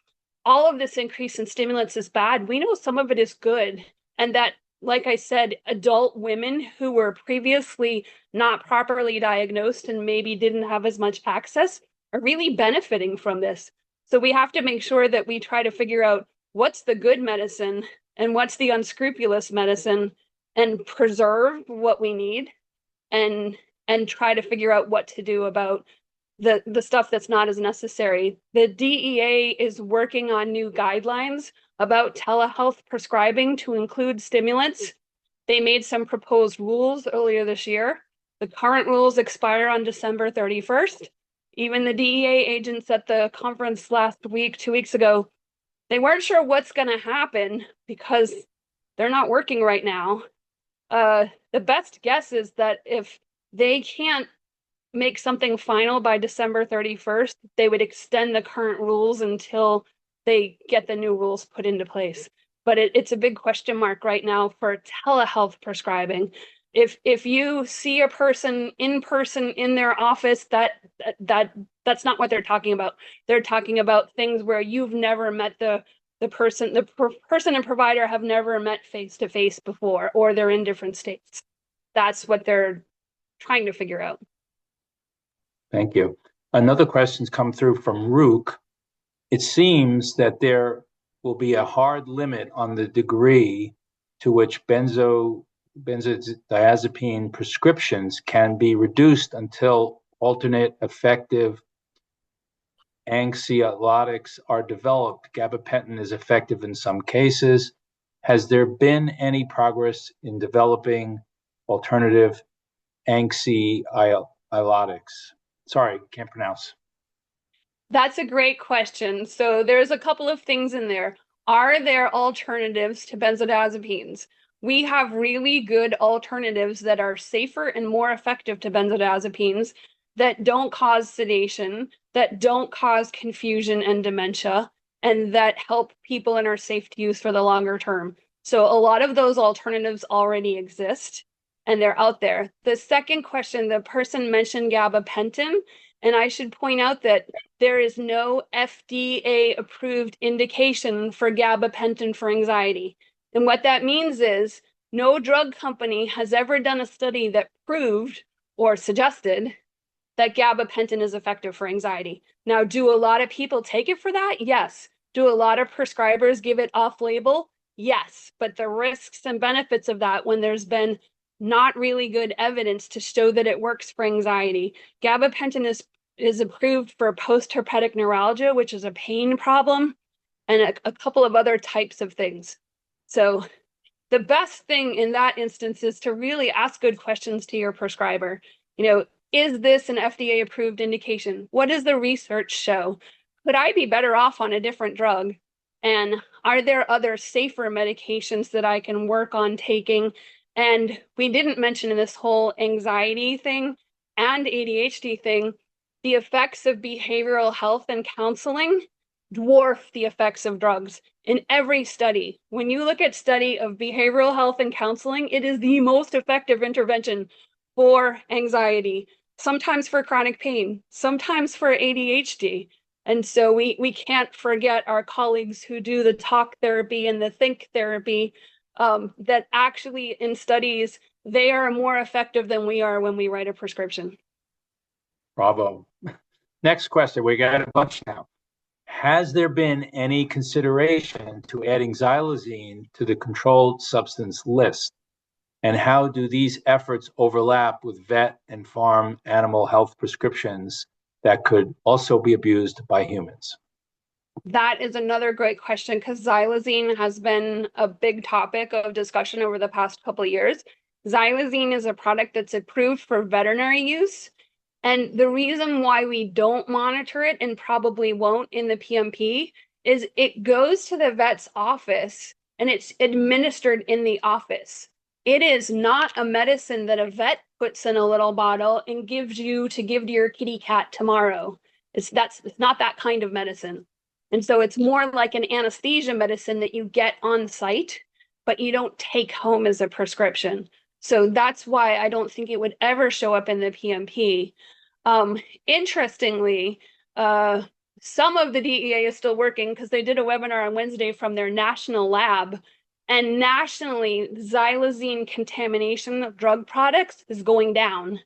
all of this increase in stimulants is bad. We know some of it is good, and that, like I said, adult women who were previously not properly diagnosed and maybe didn't have as much access are really benefiting from this. So we have to make sure that we try to figure out what's the good medicine and what's the unscrupulous medicine, and preserve what we need, and try to figure out what to do about the stuff that's not as necessary. The DEA is working on new guidelines about telehealth prescribing to include stimulants. They made some proposed rules earlier this year. The current rules expire on December 31st. Even the DEA agents at the conference last week, 2 weeks ago, they weren't sure what's going to happen because they're not working right now. The best guess is that if they can't make something final by December 31st, they would extend the current rules until they get the new rules put into place. But it's a big question mark right now for telehealth prescribing. If you see a person in their office, that's not what they're talking about. They're talking about things where you've never met the person and provider have never met face to face before, or they're in different states. That's what they're trying to figure out. Thank you. Another question's come through from Rook. It seems that there will be a hard limit on the degree to which benzodiazepine prescriptions can be reduced until alternate effective anxiolytics are developed. Gabapentin is effective in some cases. Has there been any progress in developing alternative anxiolytics? Sorry, can't pronounce. That's a great question. So there's a couple of things in there. Are there alternatives to benzodiazepines? We have really good alternatives that are safer and more effective to benzodiazepines, that don't cause sedation, that don't cause confusion and dementia, and that help people and are safe to use for the longer term. So a lot of those alternatives already exist and they're out there. The second question, the person mentioned gabapentin, and I should point out that there is no FDA approved indication for gabapentin for anxiety. And what that means is no drug company has ever done a study that proved or suggested that gabapentin is effective for anxiety. Now, do a lot of people take it for that? Yes. Do a lot of prescribers give it off-label? Yes. But the risks and benefits of that, when there's been not really good evidence to show that it works for anxiety. Gabapentin is approved for post-herpetic neuralgia, which is a pain problem, and a couple of other types of things. So the best thing in that instance is to really ask good questions to your prescriber. Is this an FDA approved indication? What does the research show? Could I be better off on a different drug? And are there other safer medications that I can work on taking? And we didn't mention in this whole anxiety thing and ADHD thing, the effects of behavioral health and counseling dwarf the effects of drugs in every study. When you look at study of behavioral health and counseling, it is the most effective intervention for anxiety, sometimes for chronic pain, sometimes for ADHD. And so we can't forget our colleagues who do the talk therapy and the think therapy, that actually in studies, they are more effective than we are when we write a prescription. Bravo. Next question, we got a bunch now. Has there been any consideration to adding xylazine to the controlled substance list? And how do these efforts overlap with vet and farm animal health prescriptions that could also be abused by humans? That is another great question, because xylazine has been a big topic of discussion over the past couple of years. Xylazine is a product that's approved for veterinary use. And the reason why we don't monitor it and probably won't in the PMP is it goes to the vet's office and it's administered in the office. It is not a medicine that a vet puts in a little bottle and gives you to give to your kitty cat tomorrow. It's not that kind of medicine. And so it's more like an anesthesia medicine that you get on site, but you don't take home as a prescription. So that's why I don't think it would ever show up in the PMP. Interestingly, some of the DEA is still working, because they did a webinar on Wednesday from their national lab, and nationally, xylazine contamination of drug products is going down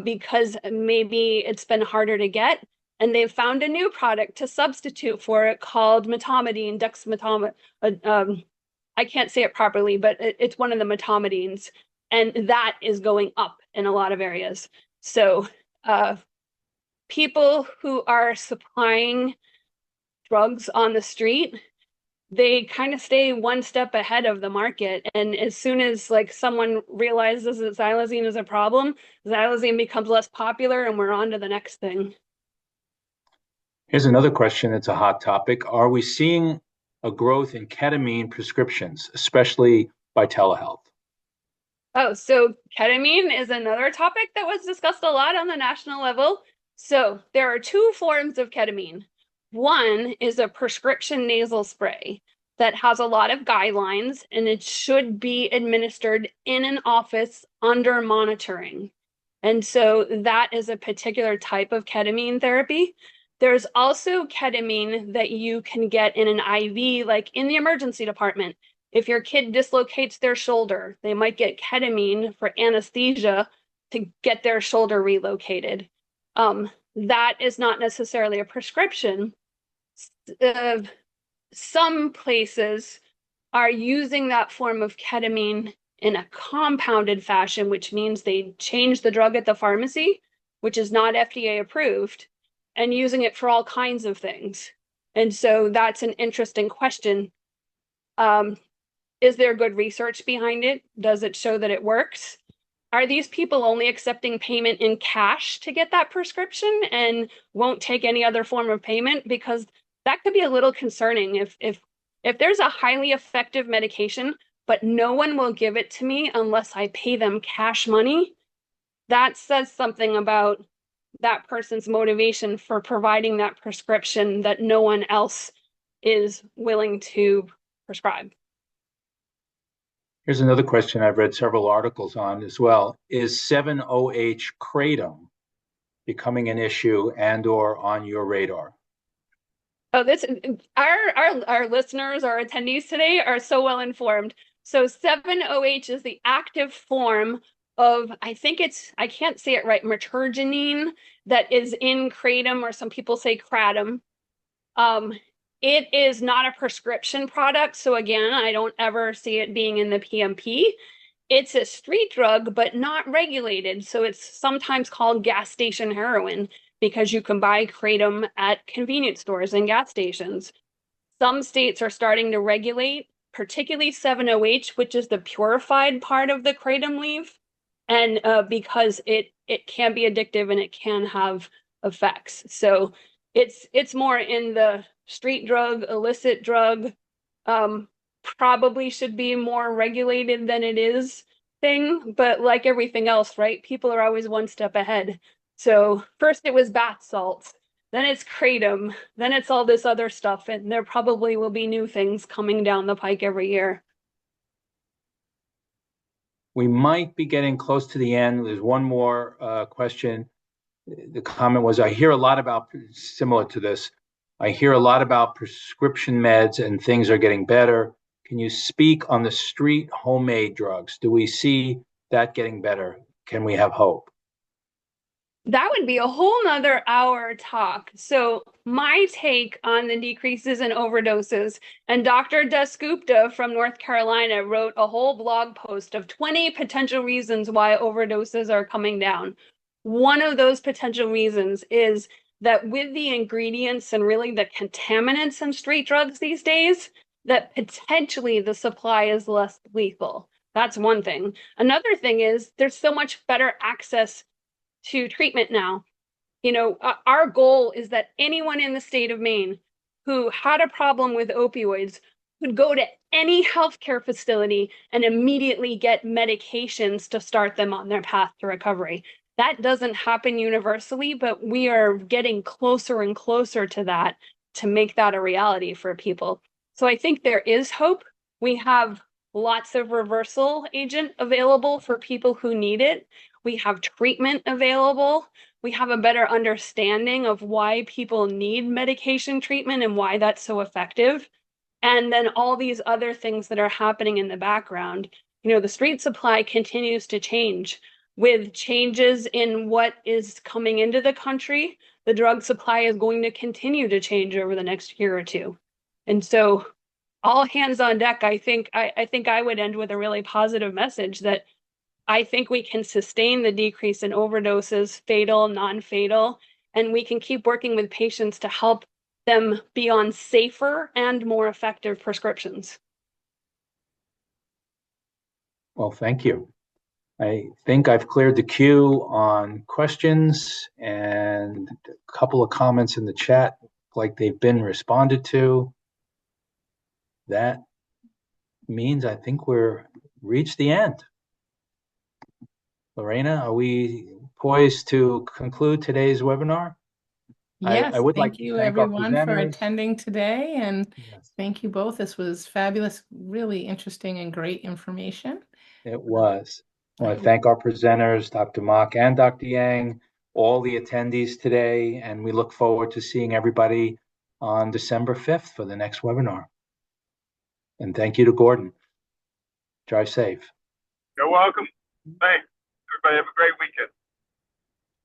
because maybe it's been harder to get. And they've found a new product to substitute for it called metomidine, dexmetomidine. I can't say it properly, but it's one of the metomidines. And that is going up in a lot of areas. So people who are supplying drugs on the street, they kind of stay one step ahead of the market. And as soon as someone realizes that xylazine is a problem, xylazine becomes less popular and we're on to the next thing. Here's another question. It's a hot topic. Are we seeing a growth in ketamine prescriptions, especially by telehealth? Oh, so ketamine is another topic that was discussed a lot on the national level. So there are two forms of ketamine. One is a prescription nasal spray. that has a lot of guidelines, and it should be administered in an office under monitoring. And so that is a particular type of ketamine therapy. There's also ketamine that you can get in an IV, like in the emergency department. If your kid dislocates their shoulder, they might get ketamine for anesthesia to get their shoulder relocated. That is not necessarily a prescription. Some places are using that form of ketamine in a compounded fashion, which means they change the drug at the pharmacy, which is not FDA approved, and using it for all kinds of things. And so that's an interesting question. Is there good research behind it? Does it show that it works? Are these people only accepting payment in cash to get that prescription and won't take any other form of payment? Because that could be a little concerning. If there's a highly effective medication, but no one will give it to me unless I pay them cash money, that says something about that person's motivation for providing that prescription that no one else is willing to prescribe. Here's another question I've read several articles on as well. Is 7-OH kratom becoming an issue and or on your radar? Oh, our listeners, our attendees today are so well informed. So 7-OH is the active form of, I can't say it right, metergenine, that is in kratom, or some people say kratom. It is not a prescription product. So again, I don't ever see it being in the PMP. It's a street drug, but not regulated. So it's sometimes called gas station heroin because you can buy kratom at convenience stores and gas stations. Some states are starting to regulate, particularly 7-OH, which is the purified part of the kratom leaf. And because it can be addictive and it can have effects. So it's more in the street drug, illicit drug, probably should be more regulated than it is thing. But like everything else, right? People are always one step ahead. So first it was bath salts, then it's kratom, then it's all this other stuff. And there probably will be new things coming down the pike every year. We might be getting close to the end. There's one more question. The comment was, I hear a lot about, similar to this, I hear a lot about prescription meds and things are getting better. Can you speak on the street homemade drugs? Do we see that getting better? Can we have hope? That would be a whole nother hour talk. So my take on the decreases in overdoses, and Dr. Dasgupta from North Carolina wrote a whole blog post of 20 potential reasons why overdoses are coming down. One of those potential reasons is that with the ingredients and really the contaminants in street drugs these days, that potentially the supply is less lethal. That's one thing. Another thing is there's so much better access to treatment now. You know, our goal is that anyone in the state of Maine who had a problem with opioids could go to any healthcare facility and immediately get medications to start them on their path to recovery. That doesn't happen universally, but we are getting closer and closer to that to make that a reality for people. So I think there is hope. We have lots of reversal agent available for people who need it. We have treatment available. We have a better understanding of why people need medication treatment and why that's so effective. And then all these other things that are happening in the background. You know, the street supply continues to change. With changes in what is coming into the country, the drug supply is going to continue to change over the next year or two. And so all hands on deck. I think I would end with a really positive message that I think we can sustain the decrease in overdoses, fatal, non-fatal, and we can keep working with patients to help them be on safer and more effective prescriptions. Well, thank you. I think I've cleared the queue on questions, and a couple of comments in the chat like they've been responded to. That means I think we're reached the end. Lorena, are we poised to conclude today's webinar? Yes, I would like thank to you thank our everyone for presenters. attending today, and Yes, thank you both. This was fabulous, really interesting and great information. it was. I want to thank our presenters, Dr. Mock and Dr. Yang, all the attendees today, and we look forward to seeing everybody on December 5th for the next webinar. And thank you to Gordon. Drive safe. You're welcome. Thanks. Everybody have a great weekend.